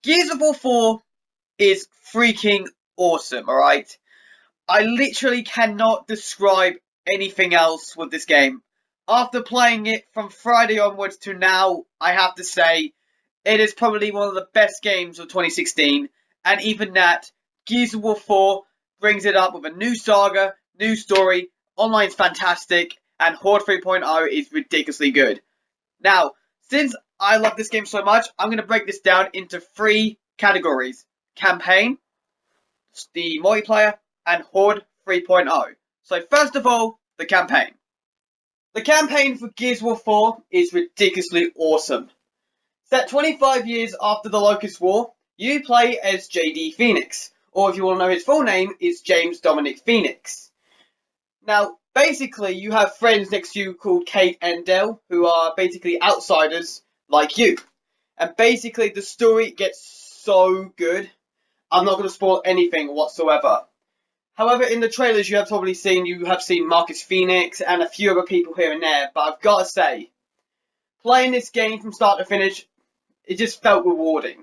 Gears of War 4 is freaking awesome, alright? I literally cannot describe anything else with this game. After playing it from Friday onwards to now, I have to say, it is probably one of the best games of 2016, and even that, Gears of War 4 brings it up with a new saga, new story, online's fantastic, and Horde 3.0 is ridiculously good. Now, since I love this game so much, I'm going to break this down into 3 categories. Campaign, the multiplayer, and Horde 3.0. So first of all, the campaign. The campaign for Gears of War 4 is ridiculously awesome. Set 25 years after the Locust War, you play as JD Phoenix, or if you want to know his full name, is James Dominic Phoenix. Now, basically, you have friends next to you called Kate and Dell, who are basically outsiders like you. And basically, the story gets so good, I'm not going to spoil anything whatsoever. However, in the trailers you have probably seen, Marcus Phoenix and a few other people here and there, but I've got to say, playing this game from start to finish, it just felt rewarding.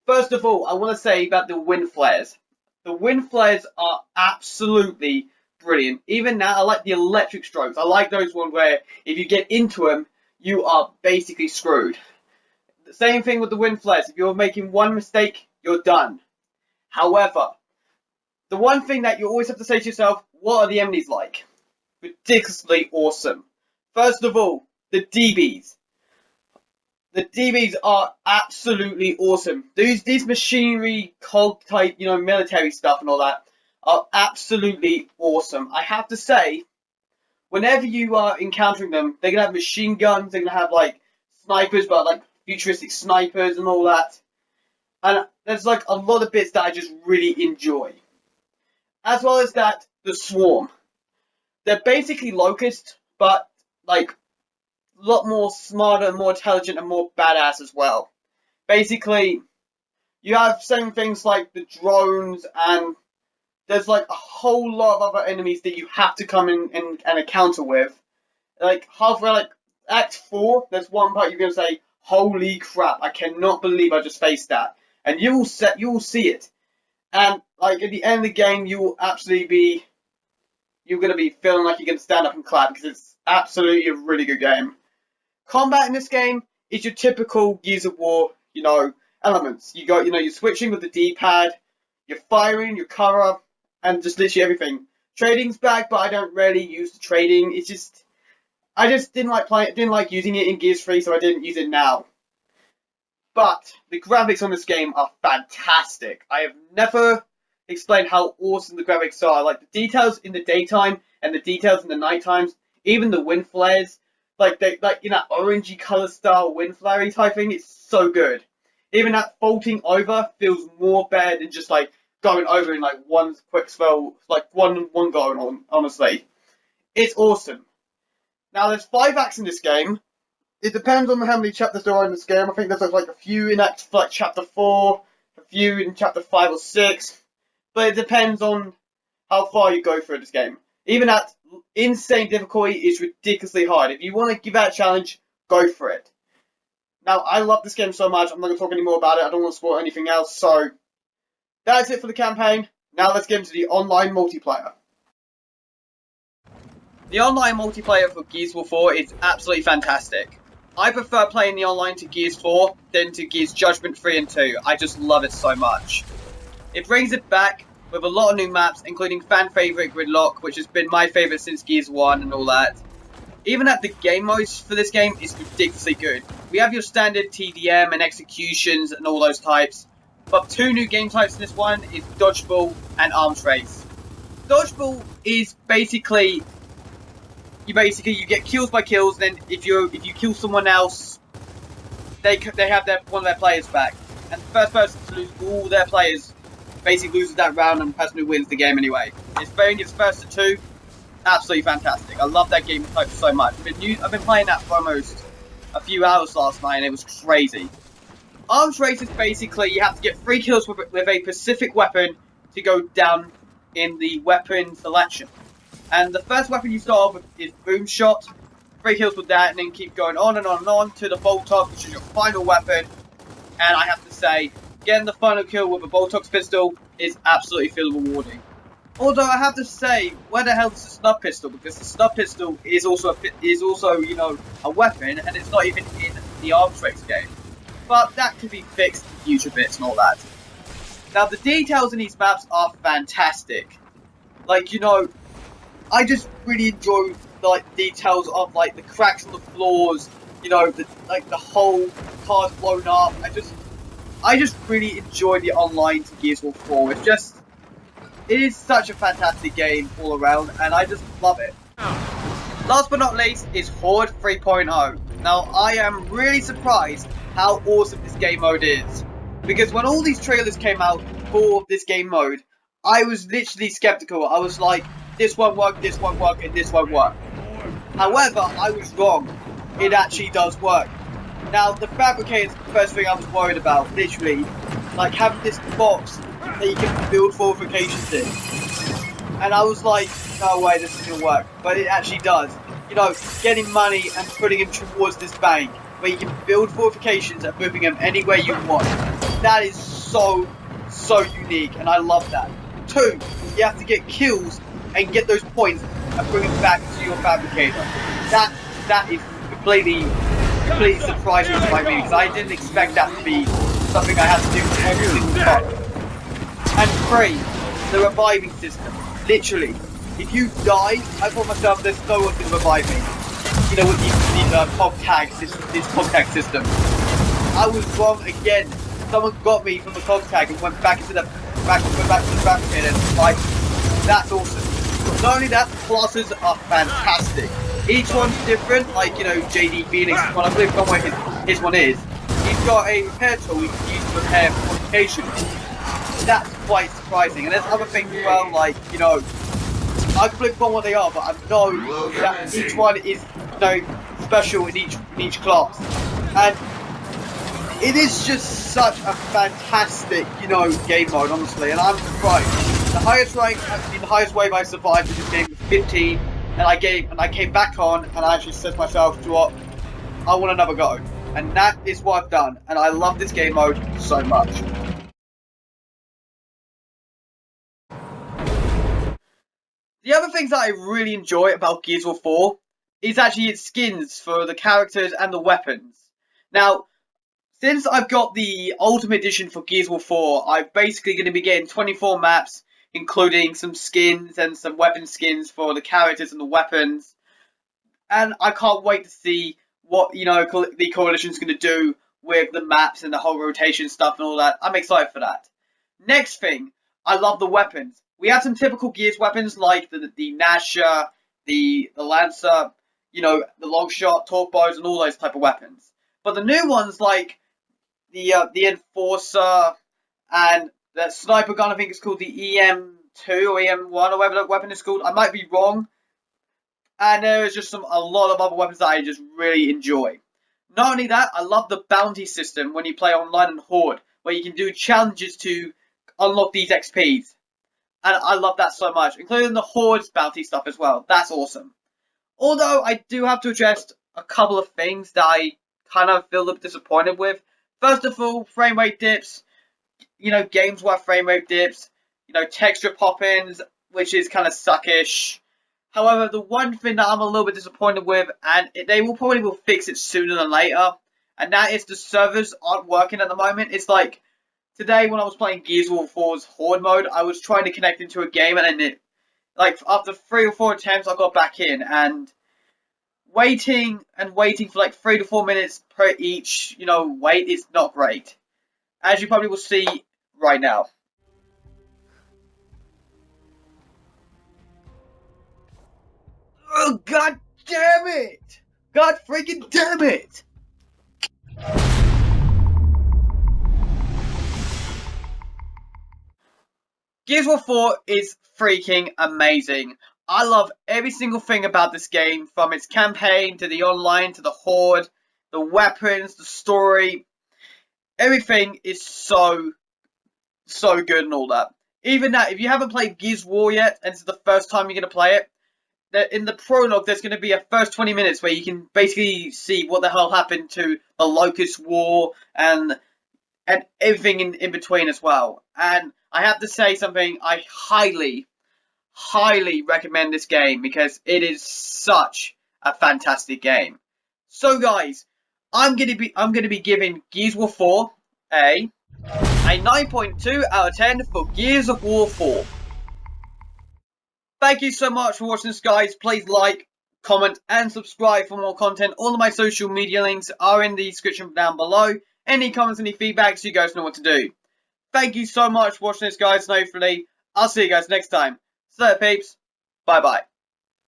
First of all, I want to say about the wind flares. The wind flares are absolutely brilliant. Even now, I like the electric strokes. I like those ones where if you get into them, you are basically screwed. The same thing with the wind flares. If you're making one mistake, you're done. However, the one thing that you always have to say to yourself, what are the enemies like? Ridiculously awesome. First of all, the DBs. The DBs are absolutely awesome. These machinery, cog type, military stuff and all that are absolutely awesome. I have to say, whenever you are encountering them, they're going to have machine guns, they're going to have like snipers, but like futuristic snipers and all that. And there's like a lot of bits that I just really enjoy. As well as that, the Swarm. They're basically locusts, but like a lot more smarter, more intelligent, and more badass as well. Basically, you have certain things like the drones, and there's like a whole lot of other enemies that you have to come in and encounter with. Like halfway, like Act 4, there's one part you're gonna say, "Holy crap! I cannot believe I just faced that," and you will see it. And like at the end of the game, you're gonna be feeling like you're gonna stand up and clap because it's absolutely a really good game. Combat in this game is your typical Gears of War, elements. You got, you're switching with the D-pad, you're firing, your cover, and just literally everything. Trading's back, but I don't really use the trading. It's just, I just didn't like using it in Gears 3, so I didn't use it now. But the graphics on this game are fantastic. I have never explained how awesome the graphics are. Like the details in the daytime and the details in the night times, even the wind flares, like orangey color style wind flare type thing, it's so good. Even that faulting over feels more better than just like going over in like one quick spell, like one going on. Honestly, it's awesome. Now there's 5 acts in this game. It depends on how many chapters there are in this game. I think there's like a few in Act like Chapter 4, a few in Chapter 5 or 6. But it depends on how far you go through this game. Even at insane difficulty is ridiculously hard. If you want to give that a challenge, go for it. Now, I love this game so much, I'm not going to talk any more about it. I don't want to spoil anything else. So, that's it for the campaign. Now let's get into the online multiplayer. The online multiplayer for Gears of War 4 is absolutely fantastic. I prefer playing the online to Gears 4 than to Gears Judgment 3 and 2. I just love it so much. It brings it back with a lot of new maps, including fan favourite Gridlock, which has been my favourite since Gears 1 and all that. Even at the game modes for this game is ridiculously good. We have your standard TDM and executions and all those types, but 2 new game types in this one is Dodgeball and Arms Race. Dodgeball is basically you get kills by kills, and then if you kill someone else, they have one of their players back, and the first person to lose all their players basically loses that round, and the person who wins the game anyway. It's its first to 2, absolutely fantastic. I love that game type so much. I've been playing that for almost a few hours last night, and it was crazy. Arms Race is basically you have to get 3 kills with a specific weapon to go down in the weapon selection. And the first weapon you start off with is Boom Shot, 3 kills with that, and then keep going on and on and on to the Bolt Off, which is your final weapon. And I have to say, getting the final kill with a Boltox pistol is absolutely feel rewarding. Although I have to say, where the hell is the snub pistol? Because the snub pistol is also you know, a weapon, and it's not even in the arms race game. But that could be fixed in future bits and all that. Now the details in these maps are fantastic. Like, you know, I just really enjoy like the details of like the cracks on the floors. You know, the whole car's blown up. I just really enjoy the online to Gears of War 4. It is such a fantastic game all around, and I just love it. Last but not least is Horde 3.0. Now, I am really surprised how awesome this game mode is. Because when all these trailers came out for this game mode, I was literally skeptical. I was like, this won't work, this won't work, and this won't work. However, I was wrong. It actually does work. Now, the fabricator is the first thing I was worried about, literally. Like, having this box that you can build fortifications in. And I was like, no way, this is going to work. But it actually does. You know, getting money and putting them towards this bank, where you can build fortifications and moving them anywhere you want. That is so unique, and I love that. 2, you have to get kills and get those points and bring them back to your fabricator. That is completely surprising by me, because I didn't expect that to be something I had to do every single time. And 3, the reviving system. Literally, if you die, I thought myself, there's no one can revive me. You know, with this contact system. I was wrong again. Someone got me from the contact and went back to the fabricator and like, that's awesome. Not only that, the classes are fantastic. Each one's different, like, you know, JD Phoenix, well, I believe what his one is. He's got a repair tool you can use to repair fortifications. That's quite surprising. And there's other things as well, like, you know, I completely forgot what they are, but I know that each one is, you know, special in each class. And it is just such a fantastic, you know, game mode, honestly, and I'm surprised. The highest rank, the highest wave I survived in this game was 15, and I came back on, and I actually said to myself, do what, I want another go. And that is what I've done, and I love this game mode so much. The other things that I really enjoy about Gears of War 4 is actually its skins for the characters and the weapons. Now, since I've got the Ultimate Edition for Gears of War 4, I'm basically going to be getting 24 maps, including some skins and some weapon skins for the characters and the weapons. And I can't wait to see what, you know, the Coalition's going to do with the maps and the whole rotation stuff and all that. I'm excited for that. Next thing, I love the weapons. We have some typical Gears weapons like the Nasher, the Lancer, you know, the Longshot, torque bows, and all those type of weapons. But the new ones like the Enforcer and the Sniper gun, I think it's called the EM2 or EM1 or whatever that weapon is called. I might be wrong. And there is just a lot of other weapons that I just really enjoy. Not only that, I love the bounty system when you play online in Horde, where you can do challenges to unlock these XPs. And I love that so much, including the Horde's bounty stuff as well. That's awesome. Although I do have to address a couple of things that I kind of feel a bit disappointed with. First of all, frame rate dips. You know, games where frame rate dips. You know, texture pop-ins, which is kind of suckish. However, the one thing that I'm a little bit disappointed with, and they will probably fix it sooner than later, and that is the servers aren't working at the moment. It's like, today when I was playing Gears of War 4's Horde mode, I was trying to connect into a game, and then it, like, after 3 or 4 attempts, I got back in, and waiting for like 3 to 4 minutes per each, you know, wait is not great. As you probably will see right now. Oh, god damn it! God freaking damn it! Gears of War 4 is freaking amazing. I love every single thing about this game, from its campaign, to the online, to the Horde, the weapons, the story. Everything is so good and all that. Even that, if you haven't played Gears of War yet, and it's the first time you're going to play it, in the prologue, there's going to be a first 20 minutes where you can basically see what the hell happened to the Locust War and and everything in between as well. And I have to say something, I highly recommend this game because it is such a fantastic game. So guys, I'm gonna be giving Gears of War 4 a 9.2 out of 10 for Gears of War 4. Thank you so much for watching this, guys. Please like, comment, and subscribe for more content. All of my social media links are in the description down below. Any comments, any feedback, so you guys know what to do. Thank you so much for watching this, guys, and hopefully I'll see you guys next time. So, peeps, bye-bye.